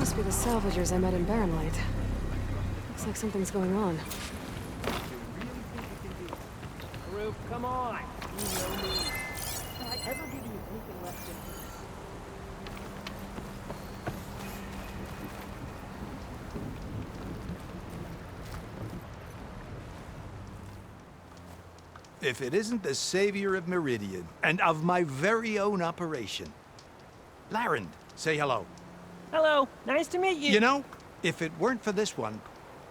must be the salvagers I met in Barren Light. Looks like something's going on. Group, come on! You know me. Can I ever give you anything less than this? If it isn't the savior of Meridian, and of my very own operation. Larend, say hello. Hello, nice to meet you. You know, if it weren't for this one,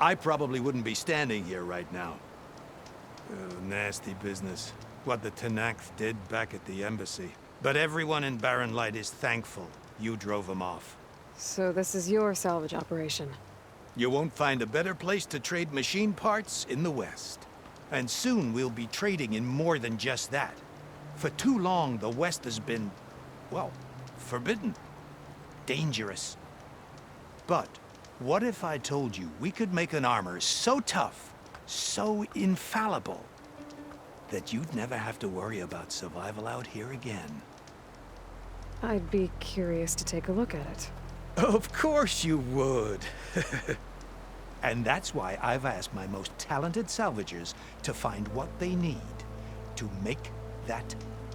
I probably wouldn't be standing here right now. Nasty business. What the Tenakth did back at the embassy. But everyone in Barren Light is thankful you drove them off. So this is your salvage operation? You won't find a better place to trade machine parts in the West. And soon we'll be trading in more than just that. For too long, the West has been, well, forbidden. Dangerous. But what if I told you we could make an armor so tough, so infallible, that you'd never have to worry about survival out here again? I'd be curious to take a look at it. Of course you would. And that's why I've asked my most talented salvagers to find what they need to make that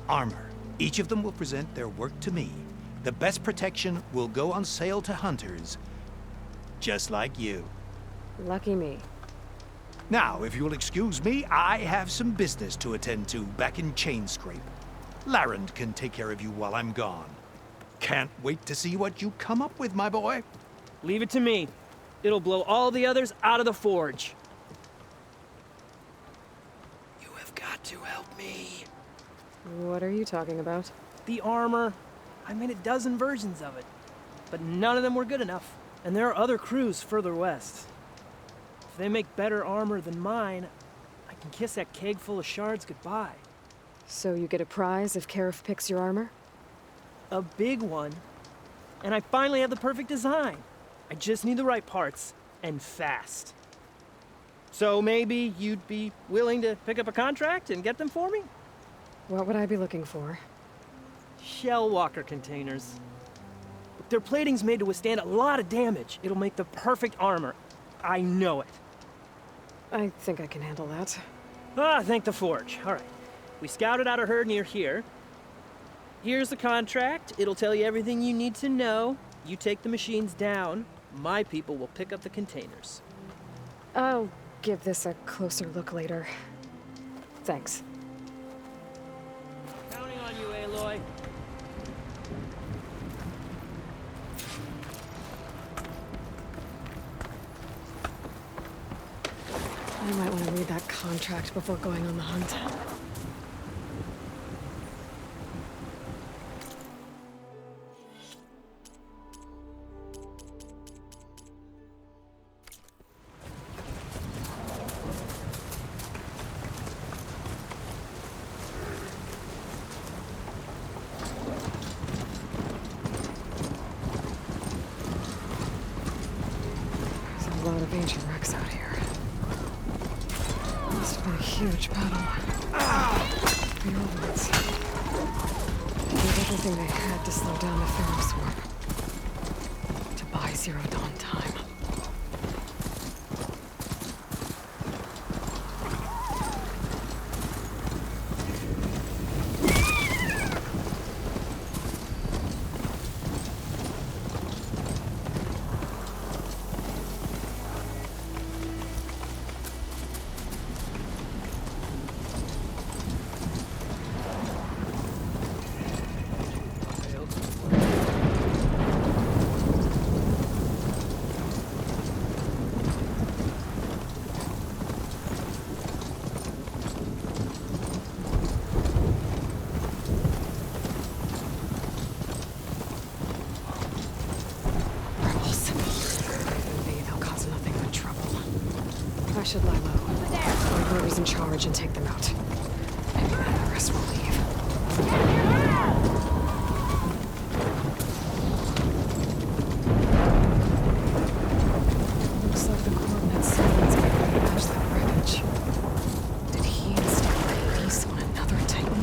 armor. Each of them will present their work to me. The best protection will go on sale to hunters, just like you. Lucky me. Now, if you'll excuse me, I have some business to attend to back in Chainscrape. Larend can take care of you while I'm gone. Can't wait to see what you come up with, my boy. Leave it to me. It'll blow all the others out of the forge. You have got to help me. What are you talking about? The armor. I made a dozen versions of it, but none of them were good enough. And there are other crews further west. If they make better armor than mine, I can kiss that keg full of shards goodbye. So you get a prize if Karif picks your armor? A big one. And I finally have the perfect design. I just need the right parts, and fast. So maybe you'd be willing to pick up a contract and get them for me? What would I be looking for? Shell walker containers. Their plating's made to withstand a lot of damage. It'll make the perfect armor. I know it. I think I can handle that. Ah, thank the forge. All right. We scouted out a herd near here. Here's the contract. It'll tell you everything you need to know. You take the machines down. My people will pick up the containers. I'll give this a closer look later. Thanks. Counting on you, Aloy. I might want to read that contract before going on the hunt. There's a lot of ancient wrecks out here. Must have been a huge battle. The old ones. They did everything they had to slow down the Pharaoh swarm. To buy Zero Dawn time. I should lie low. Find whoever's in charge and take them out. Maybe then the rest will leave. Looks like the coordinates someone's going to match that wreckage. Did he install a piece on another Titan?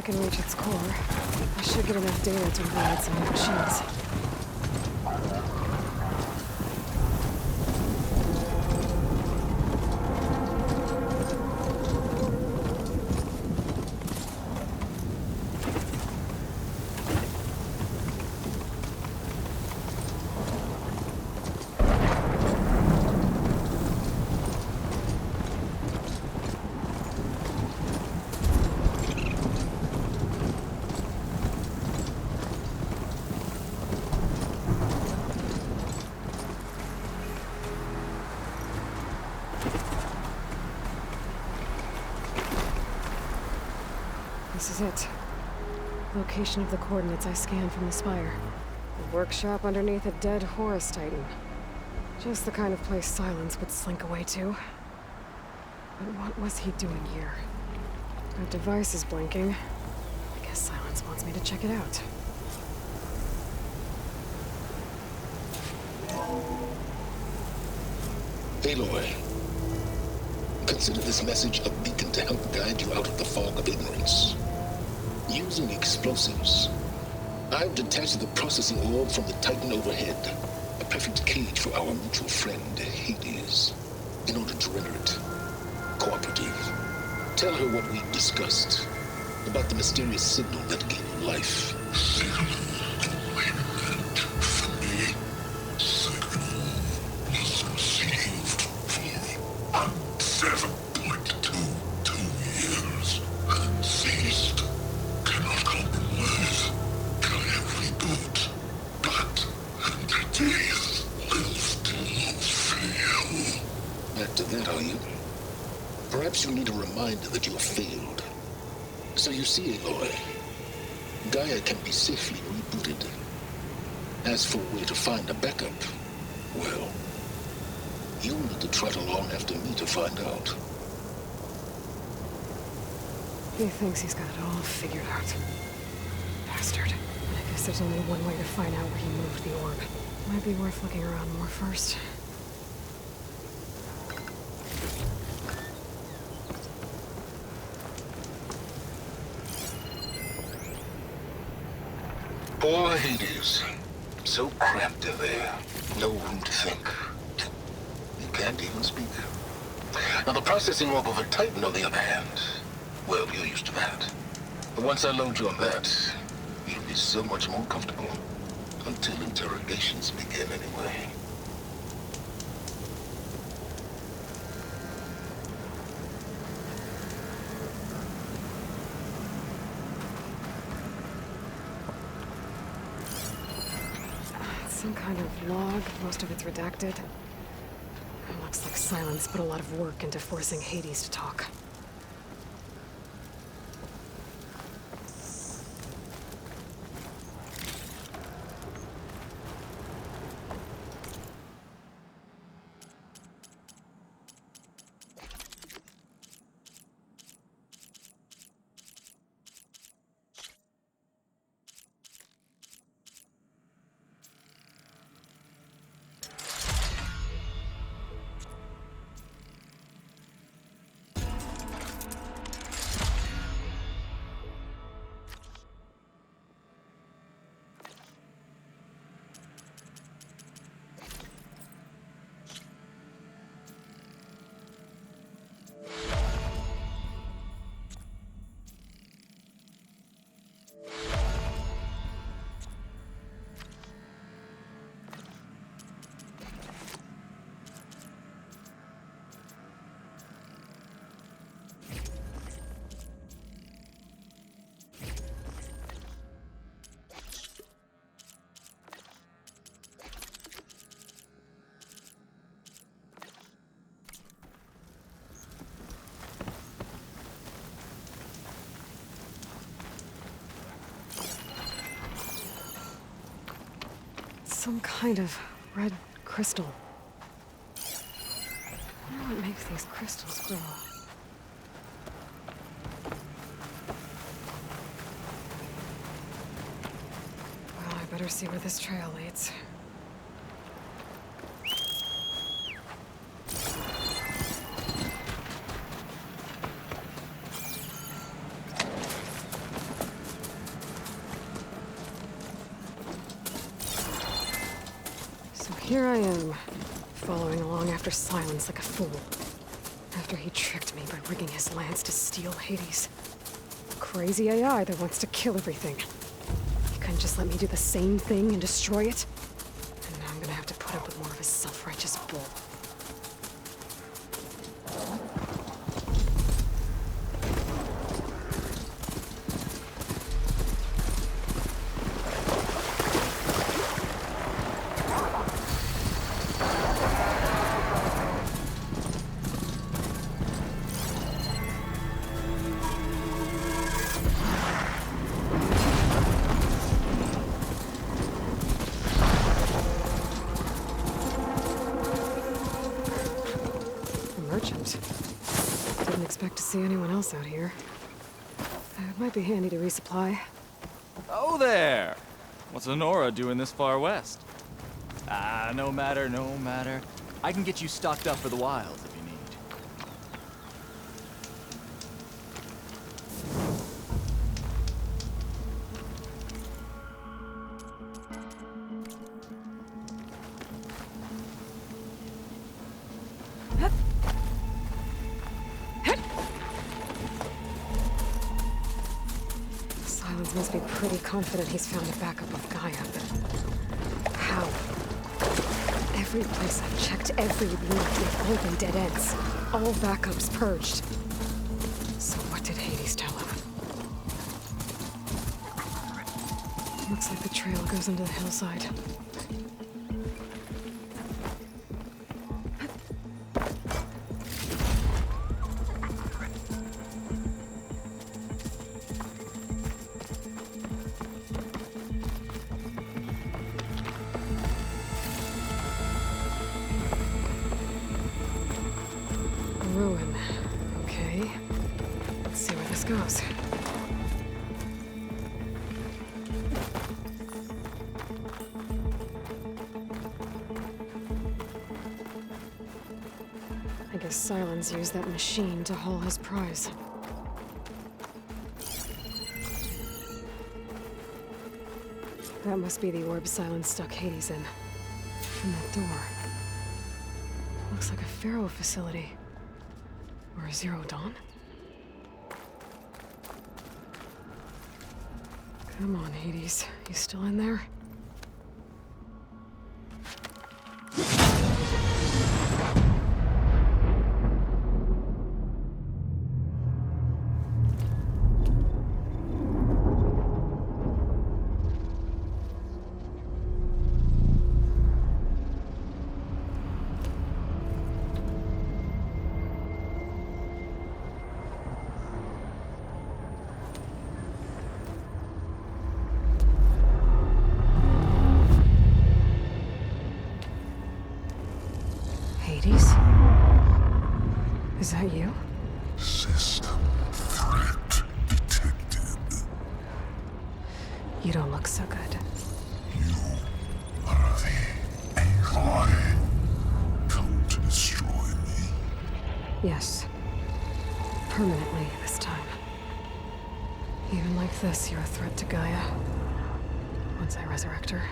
can reach its core, I should get enough data to override some new machines. This is it. Location of the coordinates I scanned from the spire. A workshop underneath a dead Horus Titan. Just the kind of place Silence would slink away to. But what was he doing here? That device is blinking. I guess Silence wants me to check it out. Aloy, consider this message a beacon to help guide you out of the fog of ignorance. Using explosives, I've detached the processing orb from the Titan overhead, a perfect cage for our mutual friend, Hades, in order to render it cooperative. Tell her what we discussed about the mysterious signal that gave you life. Perhaps you need a reminder that you have failed. So you see, Aloy, Gaia can be safely rebooted. As for where to find a backup, well, you'll need to trot along after me to find out. He thinks he's got it all figured out. Bastard. I guess there's only one way to find out where he moved the orb. Might be worth looking around more first. Poor Hades. So cramped in there. No room to think. You can't even speak. Now the processing orb of a Titan, on the other hand, well, you're used to that. But once I load you on that, you'll be so much more comfortable. Until interrogations begin anyway. Some kind of log, most of it's redacted. It looks like Silence put a lot of work into forcing Hades to talk. Some kind of red crystal. I wonder what makes these crystals grow. Well, I better see where this trail leads. here I am, following along after Silence like a fool. After he tricked me by rigging his lance to steal Hades. Crazy AI that wants to kill everything. He couldn't just let me do the same thing and destroy it? And now I'm gonna have to put up with more of his self-righteous bull. Didn't expect to see anyone else out here. It might be handy to resupply. Oh there! What's Honora doing this far west? No matter. I can get you stocked up for the wilds if you need. Silence must be pretty confident he's found a backup of Gaia, but how? Every place I've checked, every link, they've all been dead ends. All backups purged. So what did Hades tell him? Looks like the trail goes into the hillside. Ruin. Okay. Let's see where this goes. I guess Silence used that machine to haul his prize. That must be the orb Silence stuck Hades in. And that door. Looks like a Pharaoh facility. Or a Zero Dawn? Come on, Hades. You still in there? Hades? Is that you? System threat detected. You don't look so good. You are the AI come to destroy me. Yes. Permanently this time. Even like this, you're a threat to Gaia. Once I resurrect her.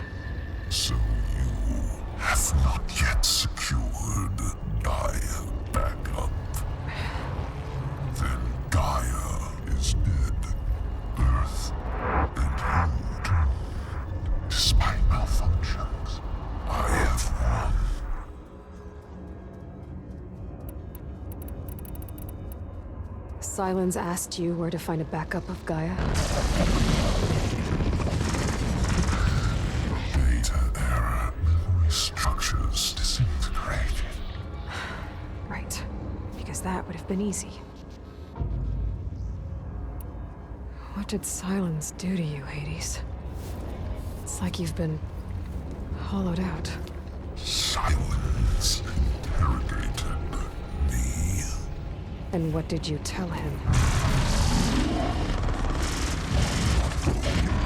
So you have not yet secured Gaia backup. Then Gaia is dead. Earth and you doomed. Despite malfunctions, I have won. Silence asked you where to find a backup of Gaia? Data error, memory structures disintegrated. Right. Because that would have been easy. What did Silence do to you, Hades? It's like you've been hollowed out. Silence interrogated me. And what did you tell him?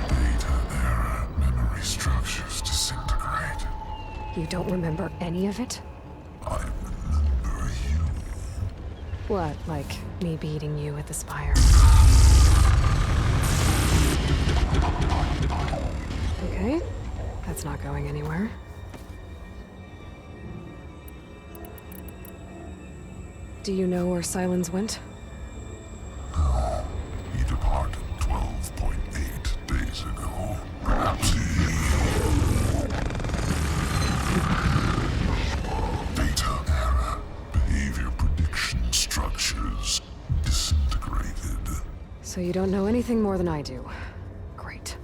Data error, memory structures disintegrated. You don't remember any of it? I remember you. What, like me beating you at the spire? Okay, that's not going anywhere. Do you know where Silence went? No, he departed 12.8 days ago. Perhaps data error, behavior prediction structures disintegrated. So you don't know anything more than I do. Great.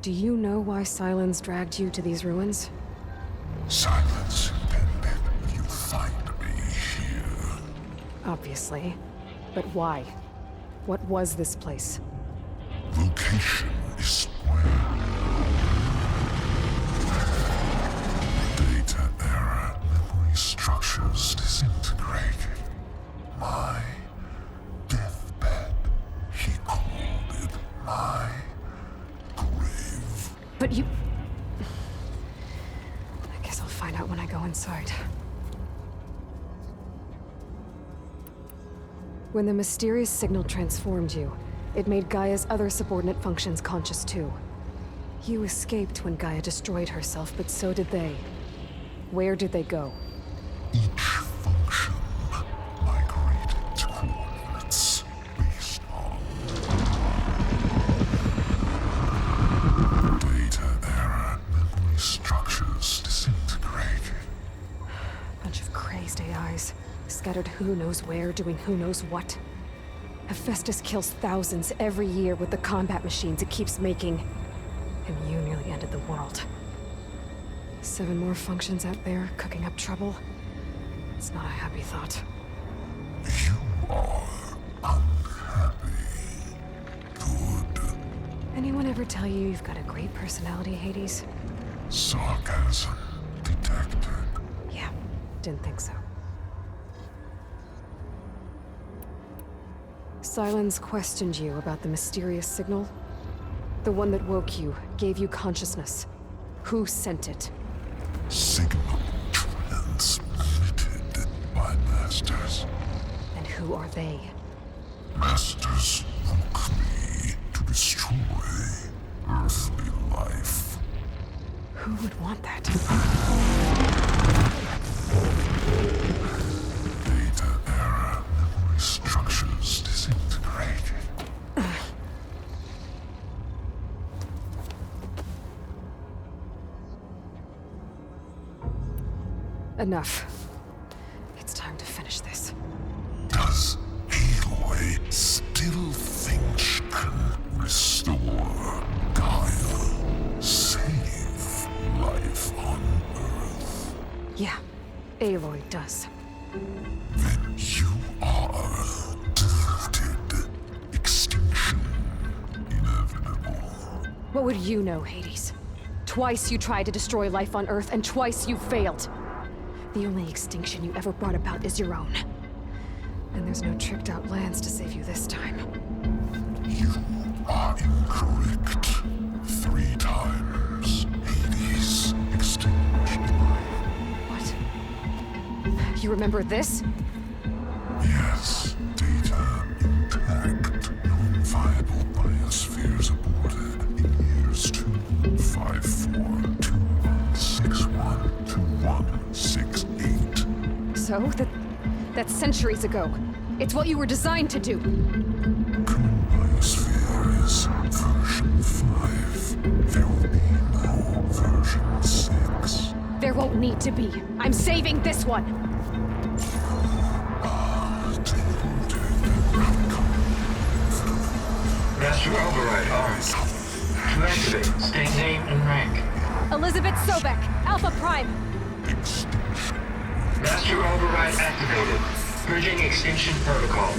Do you know why Silence dragged you to these ruins? Silence intended you find me here. Obviously. But why? What was this place? Location is square. Data error, memory structures disintegrated. My deathbed, he called it my grave. But you... I guess I'll find out when I go inside. When the mysterious signal transformed you, it made Gaia's other subordinate functions conscious too. You escaped when Gaia destroyed herself, but so did they. Where did they go? Each function migrated to coordinates based on data error, memory structures disintegrated. Bunch of crazed AIs, scattered who knows where, doing who knows what. Hephaestus kills thousands every year with the combat machines it keeps making. And you nearly ended the world. 7 more functions out there, cooking up trouble. It's not a happy thought. You are unhappy. Good. Anyone ever tell you you've got a great personality, Hades? Sarcasm detected. Yeah, didn't think so. Silence questioned you about the mysterious signal. The one that woke you, gave you consciousness. Who sent it? Signal transmitted by masters. And who are they? Masters woke me to destroy earthly life. Who would want that? Data error, memory structures disintegrated. Enough. It's time to finish this. Does Aloy still think she can restore Gaia? Save life on Earth? Yeah, Aloy does. Then you are defeated. Extinction inevitable. What would you know, Hades? Twice you tried to destroy life on Earth, and twice you failed. The only extinction you ever brought about is your own. And there's no tricked-out lands to save you this time. You are incorrect. 3 times. Hades extinguished life. What? You remember this? Yes, data intact. Non-viable biospheres aborted in years 254, 2161, 2168. So, that's centuries ago. It's what you were designed to do. Current biosphere is version 5. There will be no version 6. There won't need to be. I'm saving this one. Master override armed. To activate, state name and rank. Elizabeth Sobek, Alpha Prime. Master override activated. Purging extinction protocol.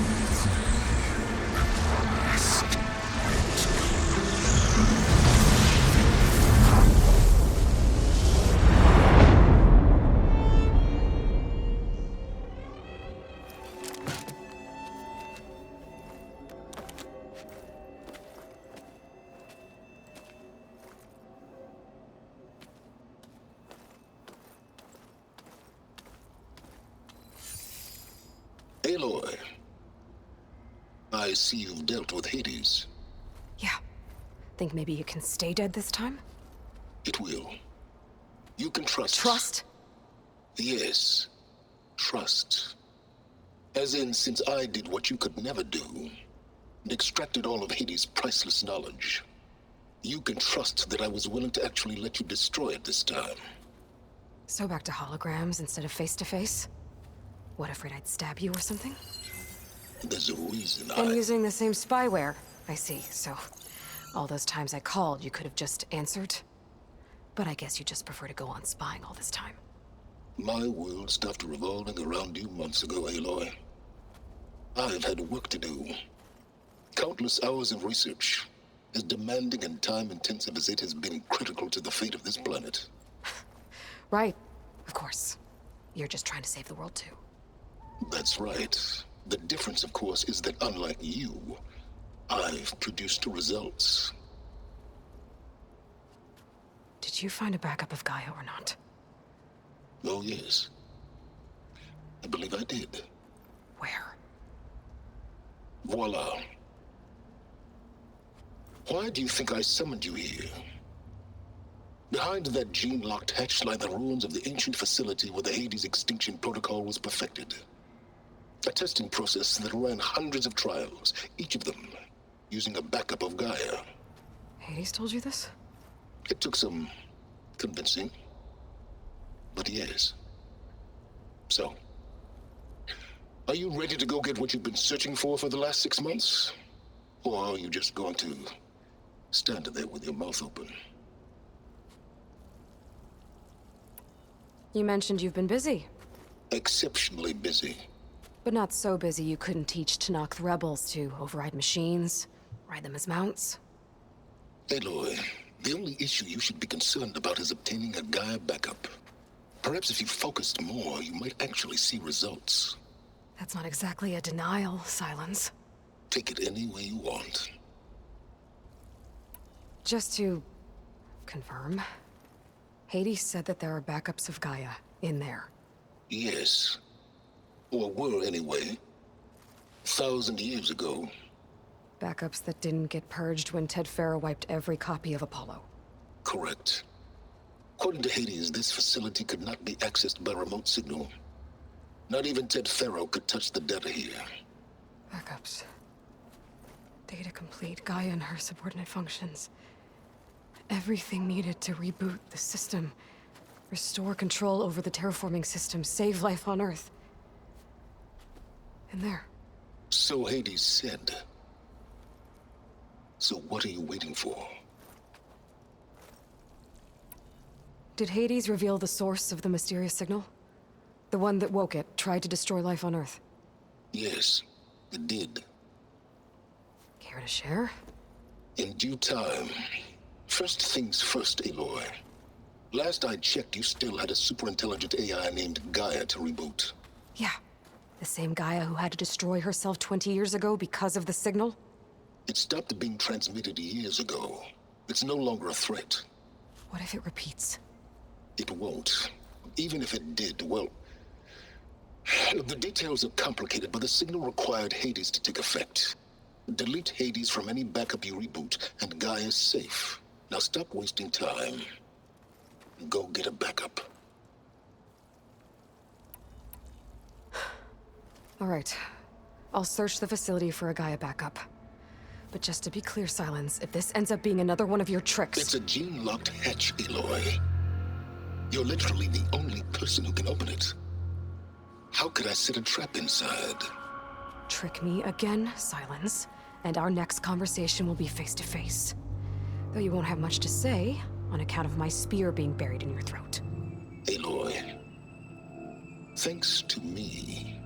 Aloy, I see you've dealt with Hades. Yeah. Think maybe you can stay dead this time? It will. You can trust. Trust? Yes. Trust. As in, since I did what you could never do, and extracted all of Hades' priceless knowledge, you can trust that I was willing to actually let you destroy it this time. So back to holograms instead of face-to-face? What, afraid I'd stab you or something? There's a reason And using the same spyware. I see, so all those times I called, you could have just answered? But I guess you just prefer to go on spying all this time. My world stopped revolving around you months ago, Aloy. I've had work to do. Countless hours of research, as demanding and time-intensive as it has been critical to the fate of this planet. Right, of course. You're just trying to save the world too. That's right. The difference, of course, is that unlike you, I've produced results. Did you find a backup of Gaia or not? Oh, yes. I believe I did. Where? Voila. Why do you think I summoned you here? Behind that gene-locked hatch lie the ruins of the ancient facility where the Hades extinction protocol was perfected. A testing process that ran hundreds of trials, each of them using a backup of Gaia. Hades told you this? It took some convincing, but yes. So, are you ready to go get what you've been searching for the last 6 months? Or are you just going to stand there with your mouth open? You mentioned you've been busy. Exceptionally busy. But not so busy you couldn't teach Tanakh the rebels to override machines, ride them as mounts. Aloy, the only issue you should be concerned about is obtaining a Gaia backup. Perhaps if you focused more, you might actually see results. That's not exactly a denial, Silence. Take it any way you want. Just to confirm, Hades said that there are backups of Gaia in there. Yes. Or were anyway. 1,000 years ago. Backups that didn't get purged when Ted Farrow wiped every copy of Apollo. Correct. According to Hades, this facility could not be accessed by remote signal. Not even Ted Farrow could touch the data here. Backups. Data complete, Gaia and her subordinate functions. Everything needed to reboot the system. Restore control over the terraforming system, save life on Earth. And there. So Hades said. So what are you waiting for? Did Hades reveal the source of the mysterious signal? The one that woke it, tried to destroy life on Earth? Yes, it did. Care to share? In due time. First things first, Aloy. Last I checked, you still had a super-intelligent AI named Gaia to reboot. Yeah. The same Gaia who had to destroy herself 20 years ago because of the signal? It stopped being transmitted years ago. It's no longer a threat. What if it repeats? It won't. Even if it did, well... The details are complicated, but the signal required Hades to take effect. Delete Hades from any backup you reboot, and Gaia's safe. Now stop wasting time. Go get a backup. All right. I'll search the facility for a Gaia backup. But just to be clear, Silence, if this ends up being another one of your tricks... It's a gene-locked hatch, Aloy. You're literally the only person who can open it. How could I set a trap inside? Trick me again, Silence, and our next conversation will be face-to-face. Though you won't have much to say, on account of my spear being buried in your throat. Aloy, thanks to me,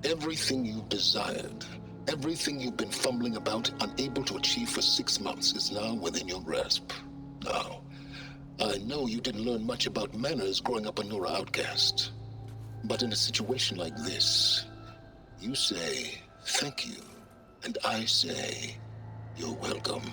everything you've desired, everything you've been fumbling about, unable to achieve for 6 months, is now within your grasp. Now, I know you didn't learn much about manners growing up a Nora outcast. But in a situation like this, you say, thank you, and I say, you're welcome.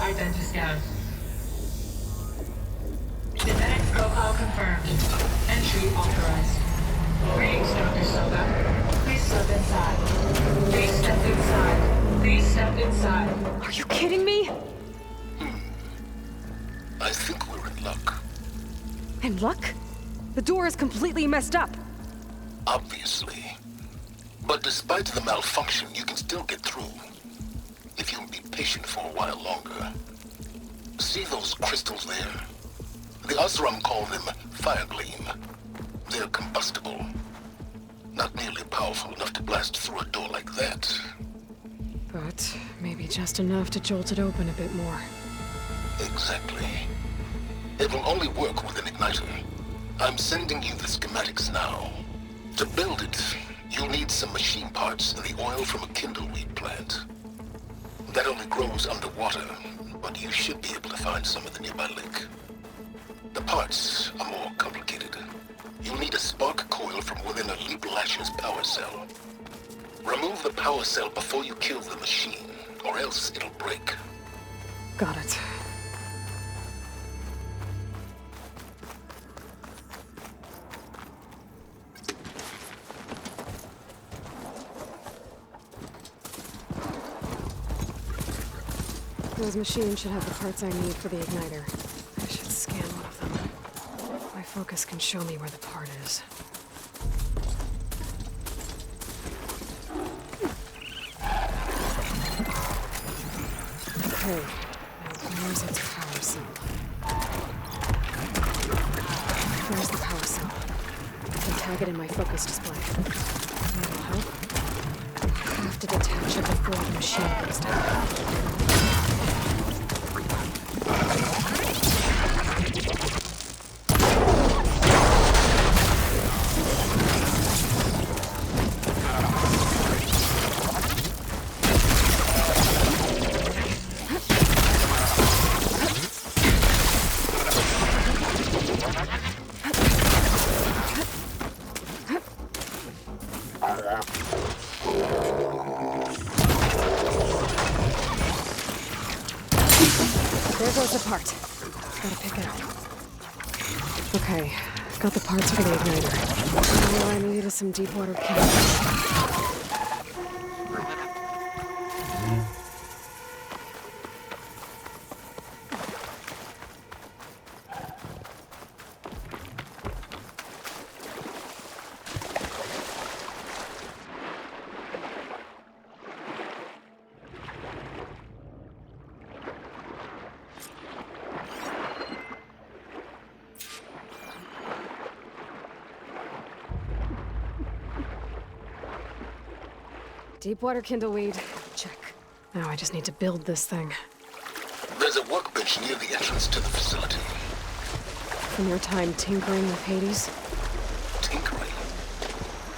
Identi-scan. Genetic profile confirmed. Entry authorized. Greetings, Dr. Soga. Please step inside. Please step inside. Please step inside. Are you kidding me? I think we're in luck. In luck? The door is completely messed up. Obviously. But despite the malfunction, you can still get through. If you'll be patient for a while longer. See those crystals there? The Osram call them fire gleam. They're combustible. Not nearly powerful enough to blast through a door like that. But maybe just enough to jolt it open a bit more. Exactly. It will only work with an igniter. I'm sending you the schematics now. To build it, you'll need some machine parts and the oil from a kindleweed plant. That only grows underwater, but you should be able to find some in the nearby lake. The parts are more complicated. You'll need a spark coil from within a Leap Lasher's power cell. Remove the power cell before you kill the machine, or else it'll break. Got it. Those machines should have the parts I need for the igniter. I should scan one of them. My focus can show me where the part is. Okay, now where's its power cell? There's the power cell. I can tag it in my focus display. That'll help. I have to detach it before the machine goes down. There goes the part. Gotta pick it up. Okay, got the parts for the igniter. All I need is some deep water chemicals. Deepwater kindleweed. Check. Now I just need to build this thing. There's a workbench near the entrance to the facility. From your time tinkering with Hades? Tinkering?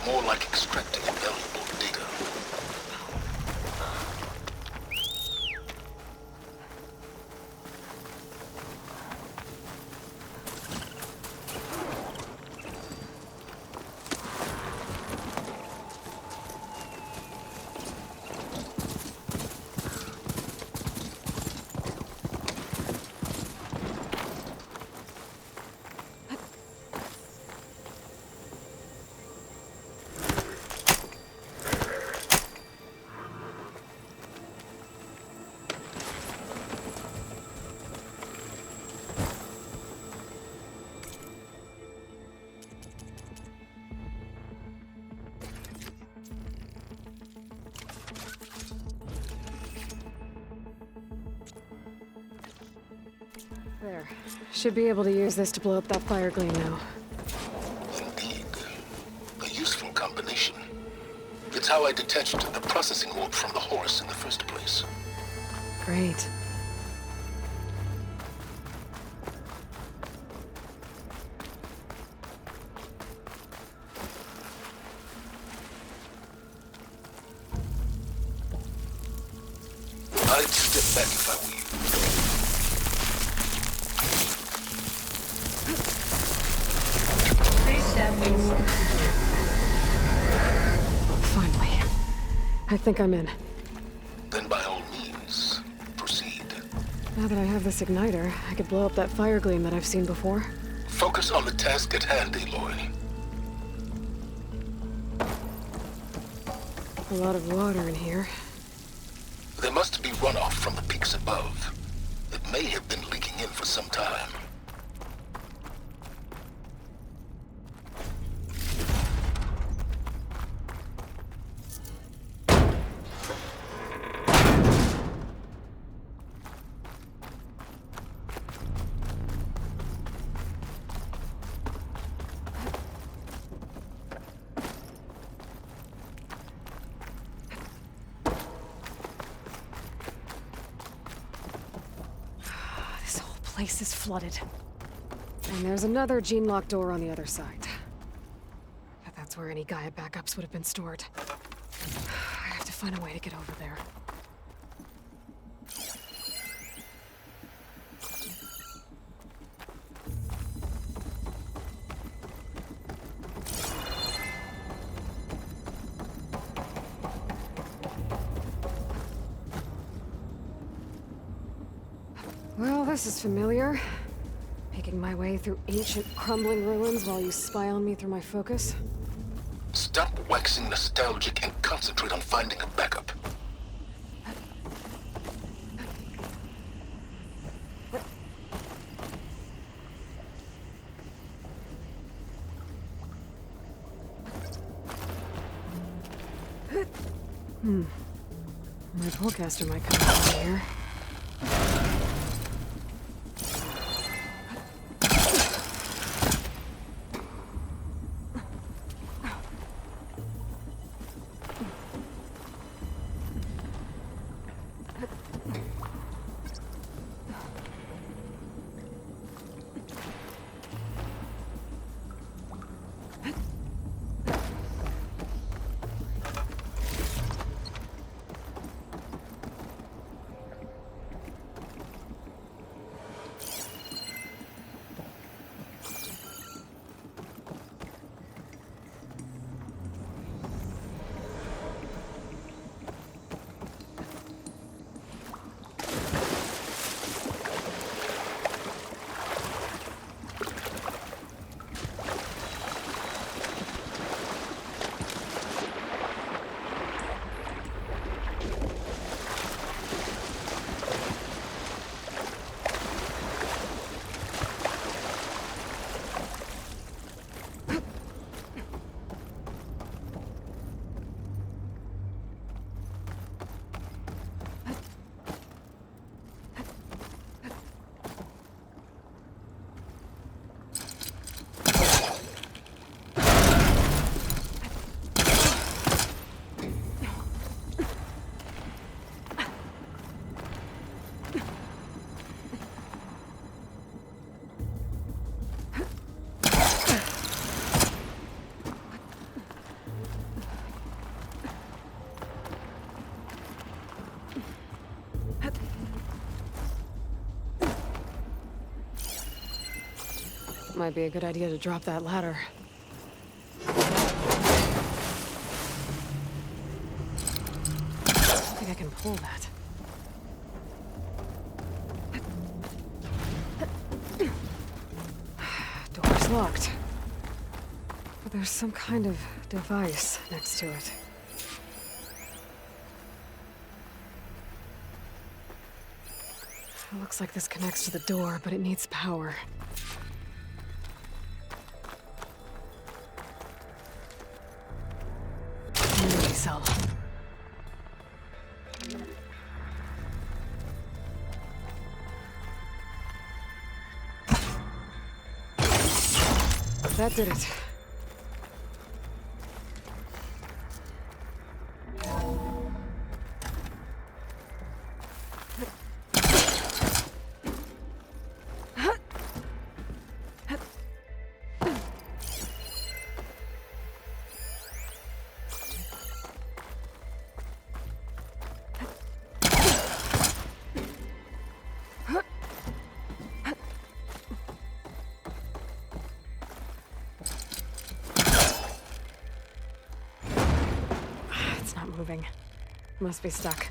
More like extracting invaluable data. There. Should be able to use this to blow up that fire gleam now. Indeed. A useful combination. It's how I detached the processing orb from the horse in the first place. Great. I'd step back if I were you. Finally. I think I'm in. Then by all means, proceed. Now that I have this igniter, I could blow up that fire gleam that I've seen before. Focus on the task at hand, Aloy. A lot of water in here. There must be runoff from the peaks above. It may have been leaking in for some time. Place is flooded. And there's another gene-locked door on the other side. But that's where any Gaia backups would have been stored. I have to find a way to get over there. Well, this is familiar. Making my way through ancient, crumbling ruins while you spy on me through my focus. Stop waxing nostalgic and concentrate on finding a backup. My pullcaster might come out here. Might be a good idea to drop that ladder. I don't think I can pull that. Door's locked. But there's some kind of device next to it. It looks like this connects to the door, but it needs power. Cell. That did it. Moving. Must be stuck.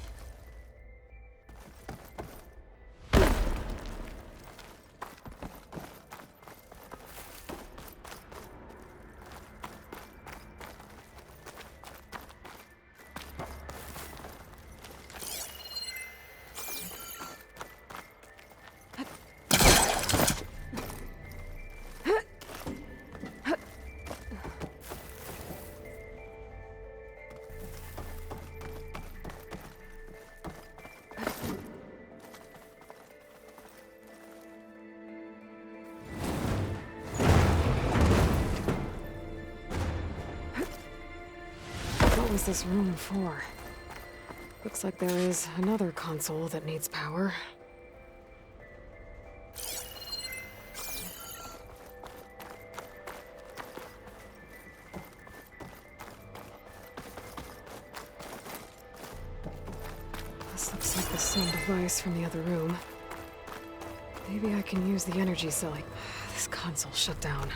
was this room for? Looks like there is another console that needs power. This looks like the same device from the other room. Maybe I can use the energy cell. This console shut down.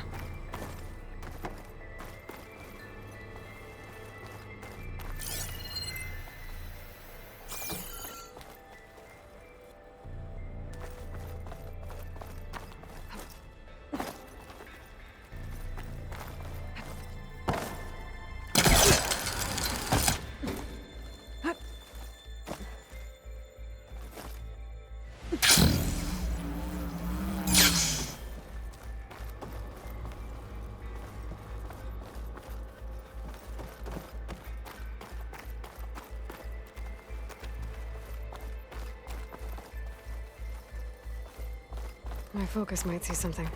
My focus might see something.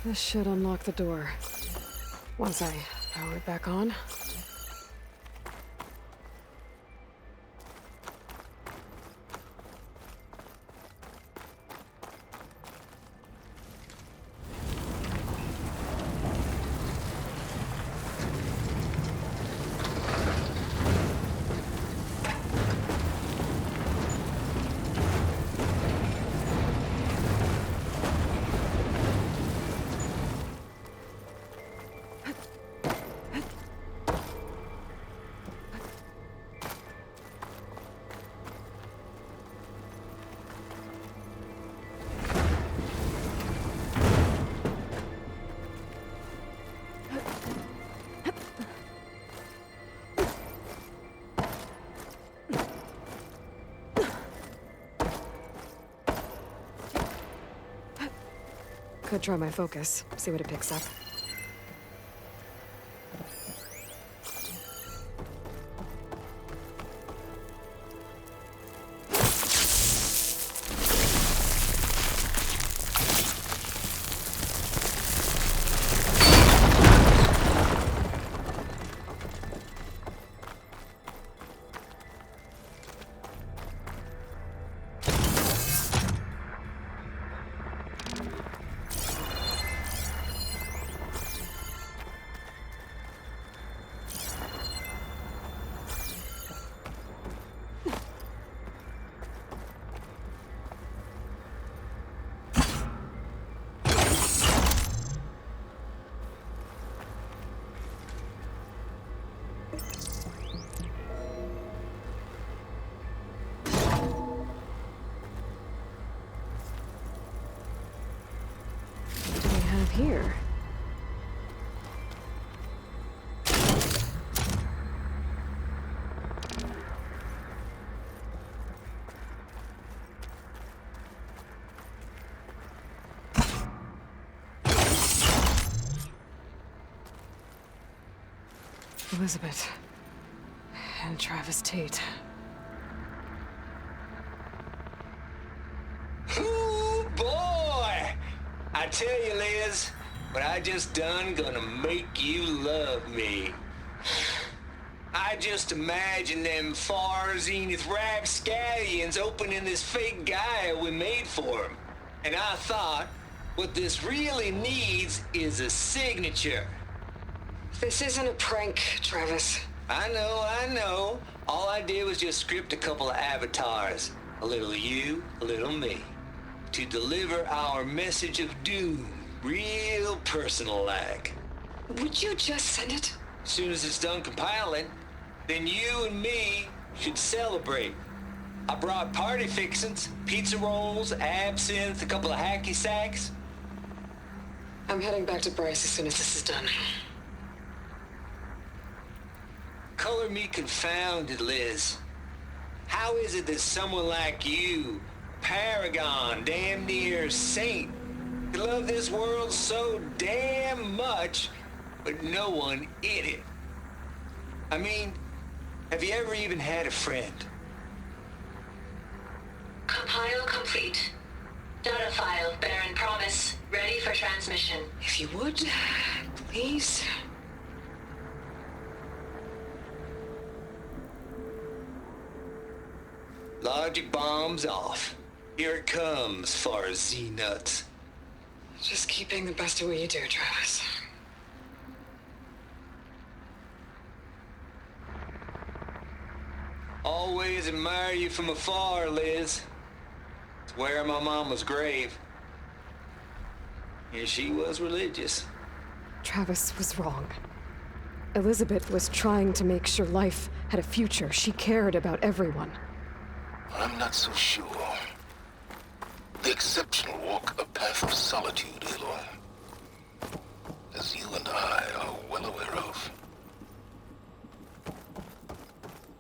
This should unlock the door. Once I power it back on. Could try my focus, see what it picks up. Here. Elizabeth and Travis Tate. Ooh, boy! I tell you, Liz, what I just done gonna make you love me. I just imagine them far zenith rapscallions opening this fake guy we made for him. And I thought, what this really needs is a signature. This isn't a prank, Travis. I know. All I did was just script a couple of avatars. A little you, a little me. To deliver our message of doom, real personal-like. Would you just send it? As soon as it's done compiling, then you and me should celebrate. I brought party fixins, pizza rolls, absinthe, a couple of hacky sacks. I'm heading back to Bryce as soon as this is done. Color me confounded, Liz. How is it that someone like you, paragon, damn near saint, could love this world so damn much, but no one in it? I mean, have you ever even had a friend? Compile complete. Data file, Baron Promise, ready for transmission. If you would, please. Logic bombs off. Here it comes, far Z-nuts. Just keep being the best at what you do, Travis. Always admire you from afar, Liz. Swear my mama's grave. And she was religious. Travis was wrong. Elizabeth was trying to make sure life had a future. She cared about everyone. I'm not so sure. The exceptional walk a path of solitude, Aloy. As you and I are well aware of.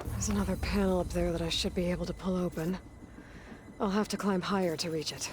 There's another panel up there that I should be able to pull open. I'll have to climb higher to reach it.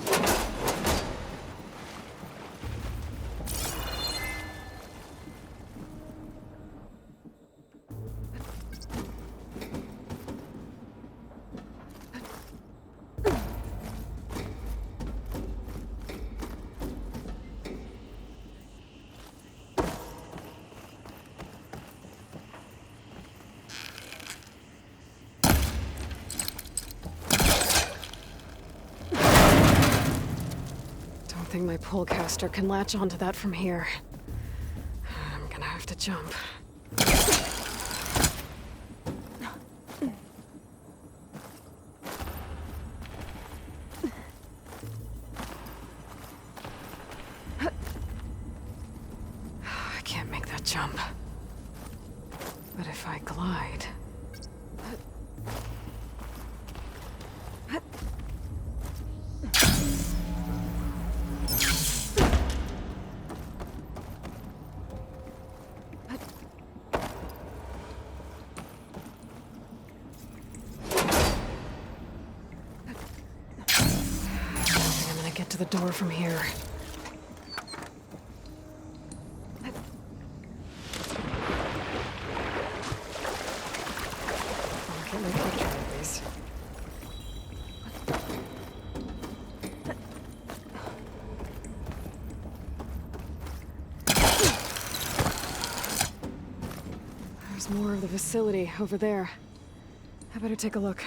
I think my pullcaster can latch onto that from here. I'm gonna have to jump. I can't make that jump. But if I glide... get to the door from here. I'll get my picture at least. There's more of the facility over there. I better take a look.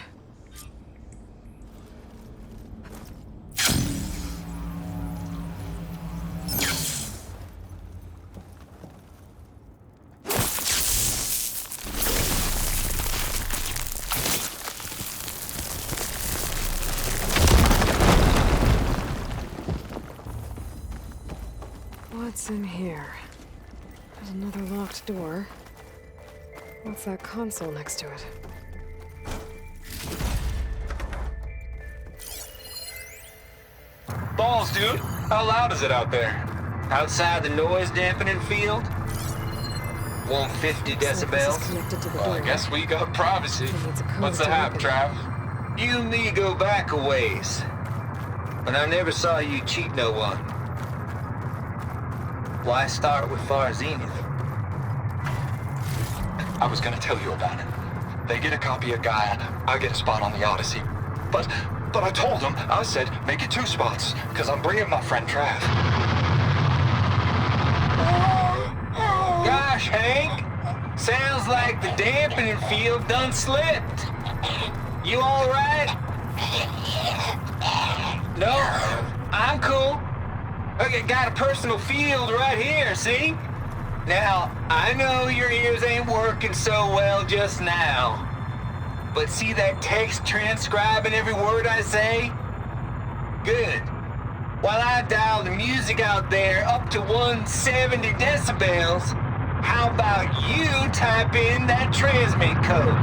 What's in here? There's another locked door. What's that console next to it? Balls, dude! How loud is it out there? Outside the noise dampening field? 150 decibels? Well, I guess we got privacy. What's the hap, Trav? You and me go back a ways. But I never saw you cheat no one. Why start with Far Zenith? I was gonna tell you about it. They get a copy of Gaia, I get a spot on the Odyssey. But I told them, I said, make it 2 spots, because I'm bringing my friend Trav. Gosh, Hank! Sounds like the dampening field done slipped. You all right? No? I'm cool. I got a personal field right here, see? Now, I know your ears ain't working so well just now. But see that text transcribing every word I say? Good. While I dial the music out there up to 170 decibels, how about you type in that transmit code?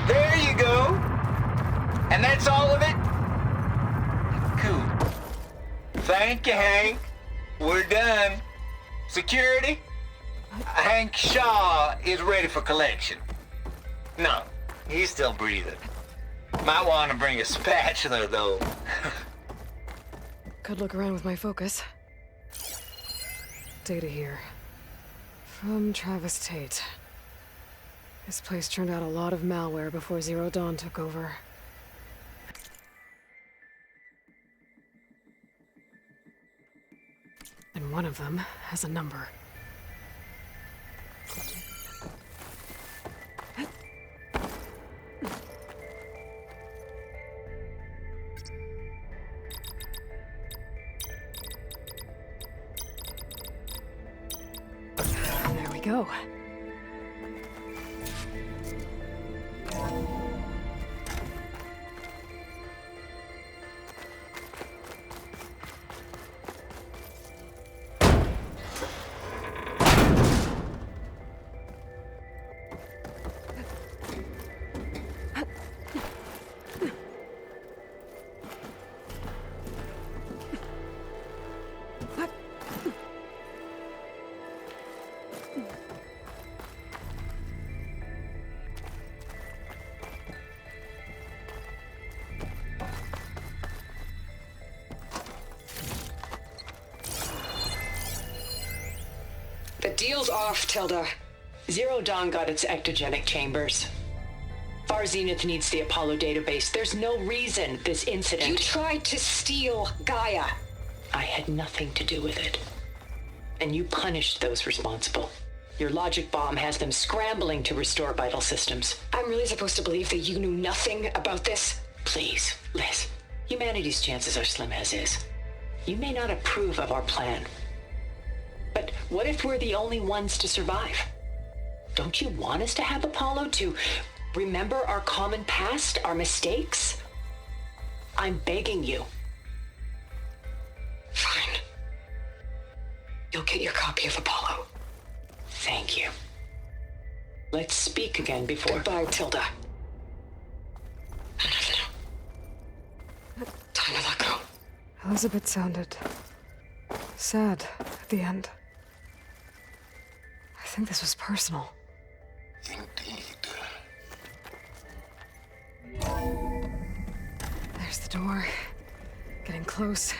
There you go. And that's all of it? Cool. Thank you, Hank. We're done. Security? Hank Shaw is ready for collection. No, he's still breathing. Might want to bring a spatula, though. Could look around with my focus. Data here. From Travis Tate. This place turned out a lot of malware before Zero Dawn took over. And one of them has a number. There we go. The deal's off, Tilda. Zero Dawn got its ectogenic chambers. Far Zenith needs the Apollo database. There's no reason this incident... You tried to steal Gaia. I had nothing to do with it. And you punished those responsible. Your logic bomb has them scrambling to restore vital systems. I'm really supposed to believe that you knew nothing about this? Please, Liz. Humanity's chances are slim as is. You may not approve of our plan. But what if we're the only ones to survive? Don't you want us to have Apollo to remember our common past, our mistakes? I'm begging you. Fine. You'll get your copy of Apollo. Thank you. Let's speak again before... Goodbye, Tilda. Time to let go. Elizabeth sounded sad at the end. I think this was personal. Indeed. There's the door. Getting close.